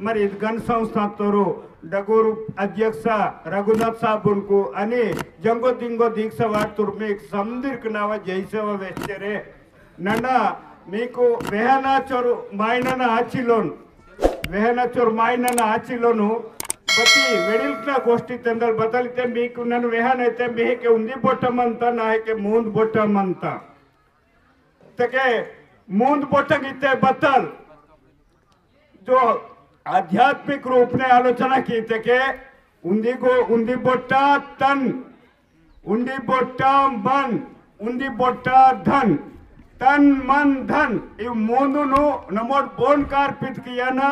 మరి గన్ సంస్థాంతరు డగూరు అధ్యక్ష రఘునాథ్ సాబున్కు అని జంగో దింగో దీక్ష వాడుతురు మీకు సందరికి నావ జైసేవ వేస్తారే నన్న మీకు వెహనాచోరు మాయనన ఆచిలోను వెహనాచోరు మాయనన ఆచిలోను ಬತ್ತಿ ವೆಡಿಲ್ಕ್ನ ಗೋಷ್ಠಿ ತಂದಲ್ಲಿ ಬದಲಿತೆ ಮೀಕು ನನ್ನ ವೆಹನ್ ಐತೆ ಮೇಹಕ್ಕೆ ಉಂದಿ ಬೊಟ್ಟಮ್ ಅಂತ ನಾಯಕೆ ಮೂಂದ್ ಬೊಟ್ಟಮ್ ಅಂತ ತಕೆ मूंद बोटक इतने बतल जो आध्यात्मिक रूप ने आलोचना की थे के उंदी को उंदी बोटा तन उंदी बोटा मन उंदी बोटा धन तन मन धन ये मूंदु नु नमोड बोन कार्पित किया ना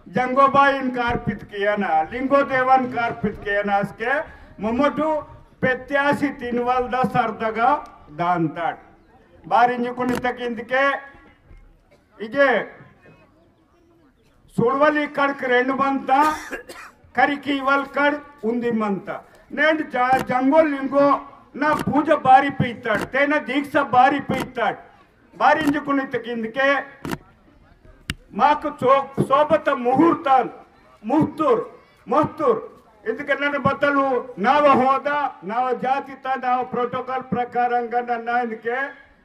जंगोबाइन कार्पित किया ना लिंगो देवन कार्पित किया ना इसके ममोटू पेत्यासी तीनवाल दा सर्दगा दांताट बारिंजुकुनि तकिंदके इगे सुडवली कड़क रेंडु मंत करिकी इवल कड़ उंदी मंत नेंड जंगोल लिंगो ना पूजा बारी पीताड तेना दीक्षा बारी पीताड बारिंजुकुनि तकिंदके माकु सोबत मुहूर्त मुहूर्तुर मुहूर्तुर ಇದಕ್ಕೆ ನನ್ನ ಬದಲು ನಾವು ಹೋದ ನಾವು ಜಾತಿತ ನಾವು ಪ್ರೋಟೋಕಾಲ್ ಪ್ರಕಾರಂಗ ನನ್ನ ಇದಕ್ಕೆ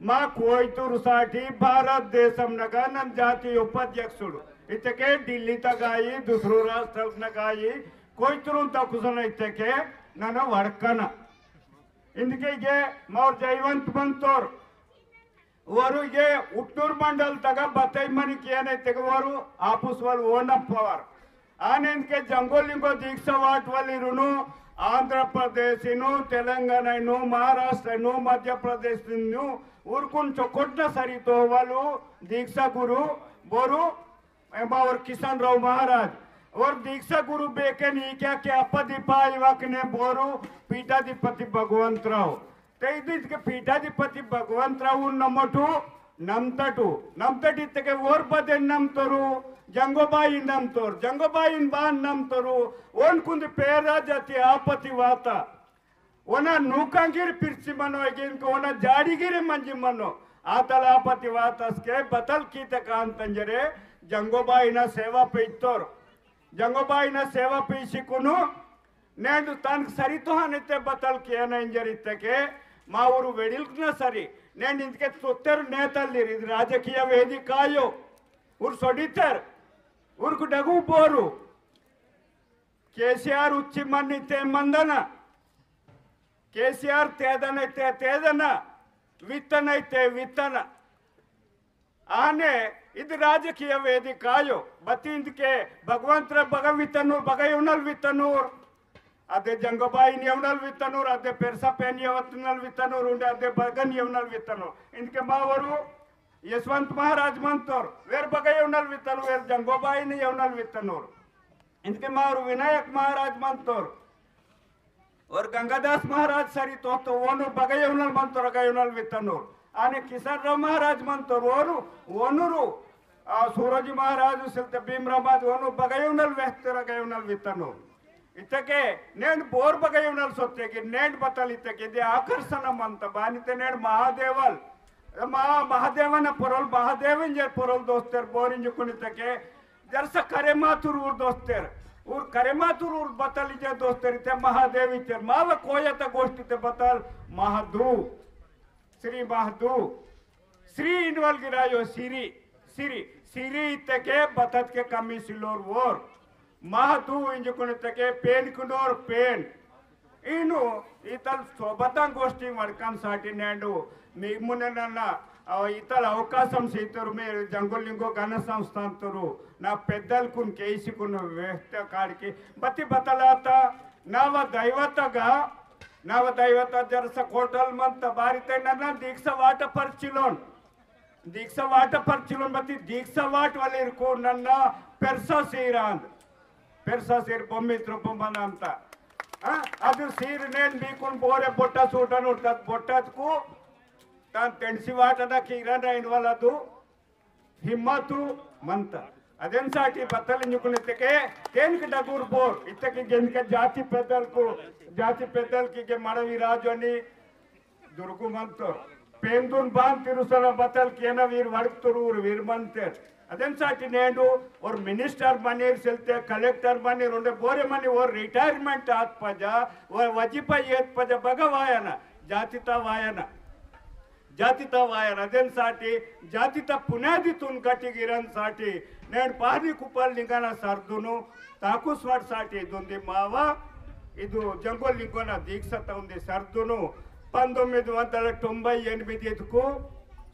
మా కోయితూరు సాటి భారతదేశం నగా నన్ను జాతీయ ఉపాధ్యక్షుడు ఇతకే ఢిల్లీ తగాయి దుసరు రాష్ట్రం నగాయి కోయితూరు తక్కువ ఇతకే నన్ను వడకన ఇందుకే ఇగే మౌర్ జైವಂತ್ ಬಂತೋರ್ ಅವರು ಇಗೆ ಉಟ್ಟೂರು ಮಂಡಲ್ ತಗ ಬತ್ತೈ ಮನಿ ಏನೈತೆ ಅವರು ಆಪುಸ್ ವಾಲ್ ಓನಪ್ ಪವರ್ ಆನೆಂದ್ಕೆ ಜಂಗೋಲಿಂಗೋ ದೀಕ್ಷಾ ವಾಟ್ ವಲ್ಲಿರುನು आंध्र प्रदेश तेलंगाण महाराष्ट्र मध्य प्रदेश ऊरकुन चोकोटना सरी तो वालू दीक्षा गुरु बोरू और किशन राव महाराज और दीक्षा गुरु बेके नी क्या क्या अपदीपा इवाकने बोरू पीठाधिपति भगवंत राव ते पीठाधिपति भगवंत राव नमटू नमतटू नमतटी तके ओर बदे नमतोरू जंगोबाई नमतोर जंगोबाई बान नमतोरू ओन कुंद पेरा जाति आपति वाता ओना नूकांगिर पिर्ची मनो इनको ओना जाड़ीगिरी मंजी मनो आतल आपति वातस्के बतल कीत कांतंजरे जंगोबाई ना सेवा पे इत्तोर जंगोबाई ना सेवा पे इसिकुनु नेंडु तन सरितो हनिते बतल किया ना इंजरितके మా ఊరు వెడిల్కున్నా సరే నేను ఇందుకే సొత్తరు నేతలు ఇది రాజకీయ వేదికాయో ఊరు సొడితారు ఊరుకు డగు పోరు కేసీఆర్ ఉచ్చి మన్నితే మందన కేసీఆర్ తేదనైతే తేదన విత్తనైతే విత్తన ಆನೆ ಇದು ರಾಜಕೀಯ ವೇದಿಕಾಯೋ ಬತ್ತಿ ಇಂದಕ್ಕೆ ಭಗವಂತರ ಭಗವಿತ್ತನೂರ್ ಬಗಯವನಲ್ ವಿತ್ತನೂರ್ ಅದೇ ಜಂಗಬಾಯಿ ಯವನಲ್ ವಿತ್ತನೂರ್ ಅದೇ ಪೆರ್ಸಾ ಪೆನ್ ಯವತ್ನಲ್ ವಿತ್ತನೂರ್ ಉಂಡೆ ಅದೇ ಬಗನ್ ಯವನಲ್ ವಿತ್ತನೂರ್ ಇಂದಕ್ಕೆ ಮಾವರು ಯಶವಂತ ಮಹಾರಾಜ್ ಮಂತೋರ್ ವೇರ್ ಬಗಯವನಲ್ ವಿತ್ತನೂರ್ ವೇರ್ ಜಂಗೋಬಾಯಿನ ಯವನಲ್ ವಿತ್ತನೂರ್ ಇಂದಕ್ಕೆ ಮಾವರು ವಿನಾಯಕ್ ಮಹಾರಾಜ್ ಮಂತೋರ್ और गंगादास महाराज सरी तो ओनु बगयवनल मंतोर गयवनल विತ್ತನೂರ್ आने किशन राव महाराज मंतोर ओनु ओनुरु सूरज महाराज सिल्ते भीमराबाद ओनु बगयवनल वेहतर गयवनल विತ್ತನೂರ್ इतके नेंड बोर बगयवनल सोत्तेगे नेंड बतल इतके दे आकर्षण मंत बानिते नेंड महादेवल महादेवन पुरल महादेवन जर पुरल दोस्तर बोरिंज कुनितके जरस करेमातुर ऊर दोस्तर ऊर करेमातुर ऊर बतल जे दोस्तर इते महादेव इते माव कोयत गोष्ठी ते बतल महदू श्री इनवल गिरायो सिरी सिरी सिरी इतके बतत के कमी सिलोर वोर महदू इंजुकुनितके पेन कुनोर पेन इनु इतल सोबता गोष्ठी वर्कन साटी नेंडु मी मुननना इतल అవకాశం సీతరు మీరు జంగోలింగో ఘన సంస్థాంతరు నా పెద్దల్కున్ కేసికున్ వ్యక్త కాడికి బతి బతలాత నవ దైవత జరస కోటల్ మంత బారితే నన్న దీక్ష వాట పర్చిలోన్ బతి దీక్ష వాట్ వలిర్కు నన్న పెర్సా ಸೀರ್ ಬೊಮ್ಮಿದ್ರು ಬೊಮ್ಮನ ಅಂತ ಅದು ಸೀರ್ ನೇನ್ ಬೀಕೊಂಡು ಬೋರೆ ಬೊಟ್ಟ ಸೂಟ ನೋಡ್ತದ ಬೊಟ್ಟದಕ್ಕೂ ತಾನು ತೆಣಸಿ ವಾಟದ ಕಿರಣ ಇನ್ವಲ್ಲದು ಹಿಮ್ಮತ್ತು ಮಂತ ಅದೇನ್ ಸಾಟಿ ಬತ್ತಲ್ ಇಂಜುకునితకే తేనికి డగూర్ బోర్ ఇతకి గెంక జాతి పెద్దల్కి మడవి రాజు అని దుర్గు మంతోర్ पेंदून बांध तिरुसला बतल केना वीर वड़कतुर वीर मंतर ಅದನ್ಸಾಟಿ ನೇಡು और मिनिस्टर बनीर सिलते कलेक्टर बनीर उंडे बोरे मनी और रिटायरमेंट आत पजा और वजीफा येत पजा बगवायन जातिता वायन ಅದನ್ಸಾಟಿ ಜಾತಿತ ಪುನಾದಿ ತುನ್ ಕಟ್ಟಿಗಿರನ್ ಸಾಟಿ నేను పాది కుప్పల్ లింగన సర్దును తాకు స్వాట్ సాటి ఇదుంది మావ ಇದು ಜಂಗೋಲ್ ಲಿಂಗೋನ ದೀಕ್ಷತ ఉంది సర్దును 1998కు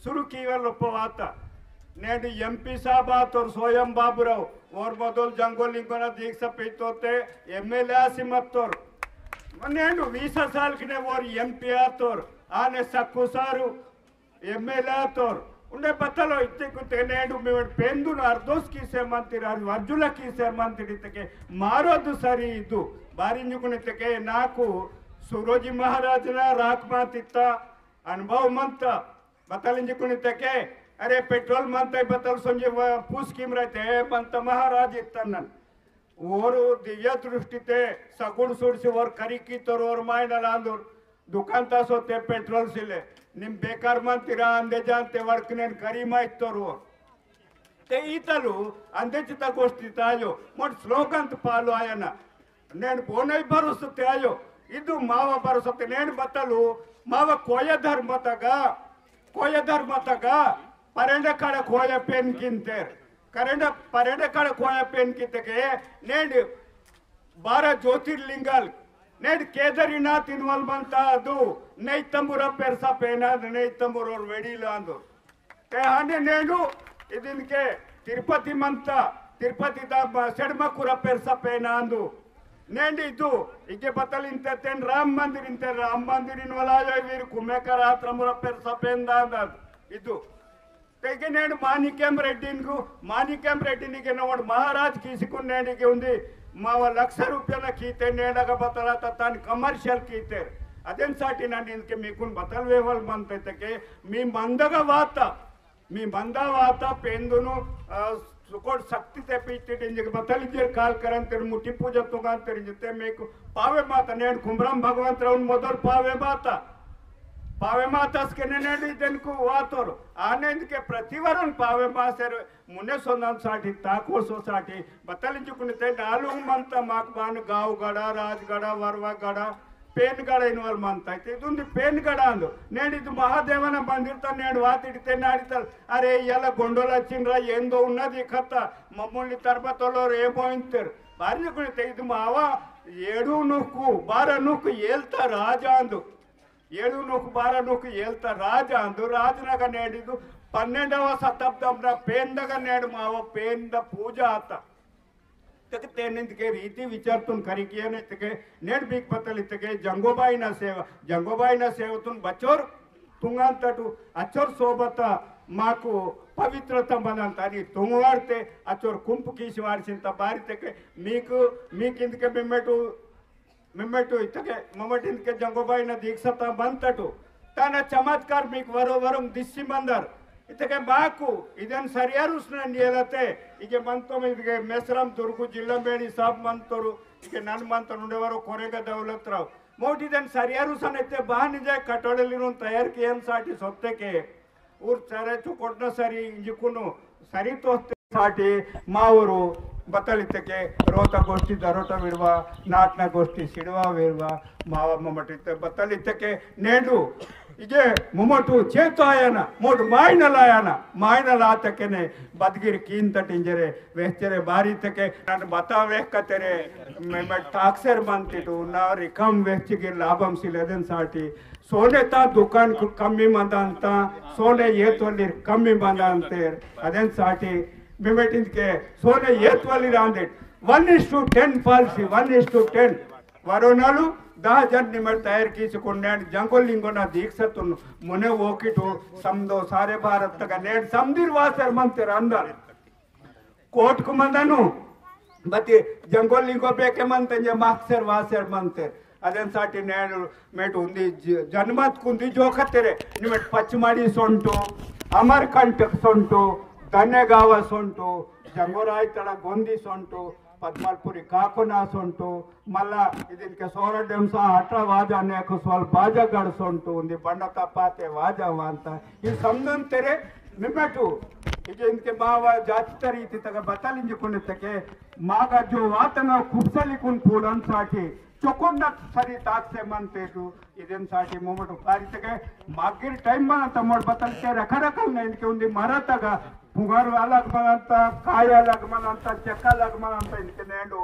शुरू कीवल उपवात నేను ఎంపీ साहब और स्वयं बाबूराव और बदल जंगोल लिंगोना दीक्षा पीतोते एमएलए आसिमत्तोर నేను 20 साल के और एमपी आतोर आने सक्कु सारू एमएलए आतोर उन्हें बतलो इतने कुछ नेडु में पेंदु अर्धोस की से मंत्री अर्जुला की से मंत्री तके मारोदु सरी इदु बारिंजुकुनितके नाकु सूरोजी महाराजना राकमातित्त अनुभव मंत बतलिंजुकुनितके अरे पेट्रोल मंत बतल संजय पूस कीम रहते मंत महाराज इत्तन्न और दिव्य दृष्टिते सगुण सुरसी और करिकी तोर और मायनलांदुर दुकान तासोते पेट्रोल सिले निम बेकार मंतिरा अंदे जानते वर्कनेन करीमा इत्तोर ते ಈತಲು ಅಂದೆಚಿತ ಗೋಷ್ಠಿ ತಾಯೋ ಮೊಟ್ ಶ್ಲೋಕಂತ ಪಾಲು ಆಯನ నేను ಬೋನೈ ಬರುಸುತ್ತೆ ಆಯೋ ಇದು ಮಾವ ಬರುಸುತ್ತೆ నేను ಬತ್ತಲು ಮಾವ ಕೋಯ ಧರ್ಮತಗ ಪರೆಂಡ ಕಡೆ ಕೋಯ ಪೆನ್ ಕಿಂತೇರ್ ಕರೆಂಡ ಪರೆಂಡ ಕಡೆ ಕೋಯ ಪೆನ್ ಕಿಂತಗೆ నేను ಬಾರ ಜ್ಯೋತಿರ್ಲಿಂಗಲ್ నేను కేదారినాథ్ ఇన్వాల్వ్మెంట్ ಅದು ನೈತಂಬುರ ಪೆರ್ಸ ಪೇನಾದ ನೈತಂಬುರ ವೆಡಿಲ ಅಂದು ಹಾನೆ నేను ಇದಕ್ಕೆ ತಿರುಪತಿ ಮಂತ ತಿರುಪತಿ ಸೆಡ್ಮಕುರ ಪೆರ್ಸ ಪೇನಾ ಅಂದು నేను ಇದು ಈಗ ಬತ್ತಲ್ ಇಂತೇನ್ ರಾಮ ಮಂದಿರ ಇಂತ ರಾಮ ಮಂದಿರ ಇನ್ವಾಲಾಯೋ ವೀರು ಕುಮೇಕರ ಆತ್ರಮುರ ಪೆರ್ಸ ಪೇಂದ ಅಂದ ಇದು ತೆಗೆ నేను మాణిక్యం రెడ్డినికి నోడు మహారాజ్ కీసుకుని నేడికి ఉంది మావ ₹1,00,000 కీతే నేడగా బతలాత తాను కమర్షియల్ కీతే ಅದನ್ಸಾಟಿ ನಾನು ಇದಕ್ಕೆ ಮೀಕುನ್ ಬತಲ್ ವೇವಲ್ ಬಂತೈತಕ್ಕೆ మీ ಮಂದ ವಾತ ಪೇಂದುನು सुकोट शक्ति ते पीते इंजक बतल जर काल करन तेर मुठी पूजा तुगान तेर जते मेक पावे माता नेड कुंभराम भगवंत राउन मोदर पावे माता स्के नेड इदन को वातोर आनंद के प्रतिवरण पावे मासेर मुने सोनन साठी ताको सोसाटी बतल जुकुनते नालु मंत माकबान गाव गड़ा राजगढ़ वरवा गड़ा पेन गड़ इनवल मंत ಐತೆ ಇದೊಂದು पेन गड़ ಅಂದು నేడిದು ಮಹಾದೇವನ ಬಂದಿರ್ತ నేడు ವಾತಿಡ್ತೆ ನಾಡಿತಲ್ ಅರೆ ಎಲ್ಲ ಗೊಂಡೋಲ ಚಿನ್ರ ಎಂದೋ ఉన్నది ಕತ್ತ ಮಮ್ಮುಲ್ಲಿ ತರ್ಬತೋಲೋರು ಏಮೋ ಇಂತರ್ ಬಾರಿ ಕುಳಿತೆ ಇದು ಮಾವ 7 ನುಕ್ಕು 12 ನುಕ್ಕು ಏಲ್ತಾ ರಾಜ ಅಂದು 7 ನುಕ್ಕು 12 ನುಕ್ಕು ಏಲ್ತಾ ರಾಜ ಅಂದು ರಾಜನಾಗ నేడిದು 12వ ಶತಾಬ್ದದ ಪೇಂದಗ నేడు ಮಾವ ಪೇಂದ ಪೂಜಾ ಆತ तेनिंदके रीति विचारतून करिके नेड बीक पतलितके जंगोबाईना सेवतून बचोर तुंगांतटू अचोर सोबत माकू पवित्रता बंदंत आणि तुंगवाडते अचोर कुंप कीसी वाडसिंत बारितके मीकिंदके मिम्मेटू इतके ममटिंदके जंगोबाईना दीक्षता बंतटू ताना चमत्कार मीक वरोवरम दिस्सी मंदर इतके बाकू इदन सरियारुस्न नियलते इके मंतोम इदके मेसराम दुर्गु जिल्ला बेडी साहब मंतोरु इके नन मंत नुंडेवारो कोरेगा दौलतराव मोटी इदन सरियारुसन इते बाहन जाय कटोडलिरून तयार कियन साठी सोत्तेके ऊर चरे चुकोटन सरी इंजिकुनु सरी तोस्ते साठी मावरू बतलितके रोता गोष्ठी दरोटा विडवा नाटना गोष्ठी सिडवा विडवा माव ममटिते बतलितके नेडू इजे मुमटू चेतो आयन मोट मायनल आतकेने बदगिर कीन तटिंजरे वेचरे बारी तके नन बता वेकतरे मे टाक्सर बंतिटू ना रिकम वेचिगे लाभम सिलेदन साटी सोने ता दुकान कम्मी मंदंत सोने येतोली कम्मी मंदंतेर अदन साटी मेमेटिंके सोने येतोली रांदे 1:10 पालिसी 1:10 वरोनालू 10 जन निमट तैयार कीसुकुंडे जंगोल लिंगोन दीक्षतुन मुने ओकिटू समदो सारे भारत तक नेड समदिर वासर मंतिर अंदर कोट को मंदनु बति जंगोल लिंगो बेके मंतंजे माक्सर वासर मंतिर अदन साटी नेड मेट उंदी जन्मत कुंदी जोखतेरे निमट पचमाडी सोंटू अमरकंटक सोंटू धन्यगाव सोंटू जंगोराय तड़ गोंदी सोंटू पद्मलपुरी काकुनास उंटू मल्ला इदिनके सोरडेंस अट्रा वाजा नेक स्वल बाजा गडसुंटू उंदी बंड तपाते वाजा वांत ई समदंतेरे निमेटू इके इनके मावा जाती तरी इथे तक बतालिंजुकुने तके मागा जो वातना कुपसलिकुन पूलनसाठी चोकोन्ना सरी ताकसे मनतेटू इदेनसाठी मोमटु पारितके मागिर टाइम मन ಅಂತ मोड बतलके रखरकल ने इनके उंदी ಮರತಗ ಪುಗಾರು ಅಲಗಮನಂತ ಕಾಯ ಅಲಗಮನಂತ ಚೆಕ್ಕ ಅಲಗಮನಂತ इनके नेंडु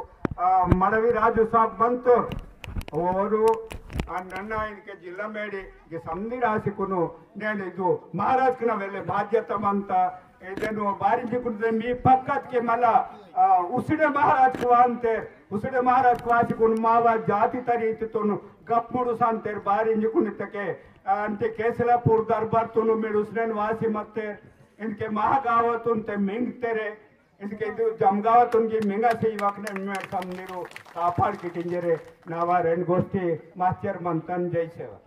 मडवी राजू साहब ಬಂತು ಅವರು ನನ್ನ इनके ಜಿಲ್ಲಾ ಮೇಡಿ ಗೆ ಸಂಧಿ ರಾಸಿಕುನು నేను ಇದು ಮಹಾರಾಜಕನ ವೆಲೆ ಬಾಧ್ಯತಮಂತ ಇದನ್ನು ಬಾರಿಂಜಿಕುಂದೆ ಮೀ ಪಕ್ಕಕ್ಕೆ ಮಲ ಉಸಿಡೆ ಮಹಾರಾಜಕು ಅಂತೆ ಉಸಿಡೆ ಮಹಾರಾಜಕು ಆಸಿಕುನು ಮಾವ ಜಾತಿ ತರೀತಿತುನು ಗಪ್ಪುಡು ಸಂತೇರ್ ಬಾರಿಂಜಿಕುನಿತಕ್ಕೆ ಅಂತೆ ಕೇಸಲಾಪುರ ದರ್ಬಾರ್ ತುನು ಮೇಡು ಉಸ್ನೇನ್ ವಾಸಿ ಮತ್ತೆ इनके महागावतून ते मिंगतेरे इनके ಇದು ಜಮಗಾವತುನ್ಗೆ ಮಿಂಗಾಸಿ ಇವಾಕನೆ ಮೇಡ್ ಸಮ್ ನೀರು ಕಾಪಾಡ್ ಕಿಟಿಂಜರೆ ನಾವ ರೆಂಡ್ ಗೋಷ್ಠಿ ಮಾಸ್ಟರ್ ಮಂತನ್ ಜೈ ಸೇವಾ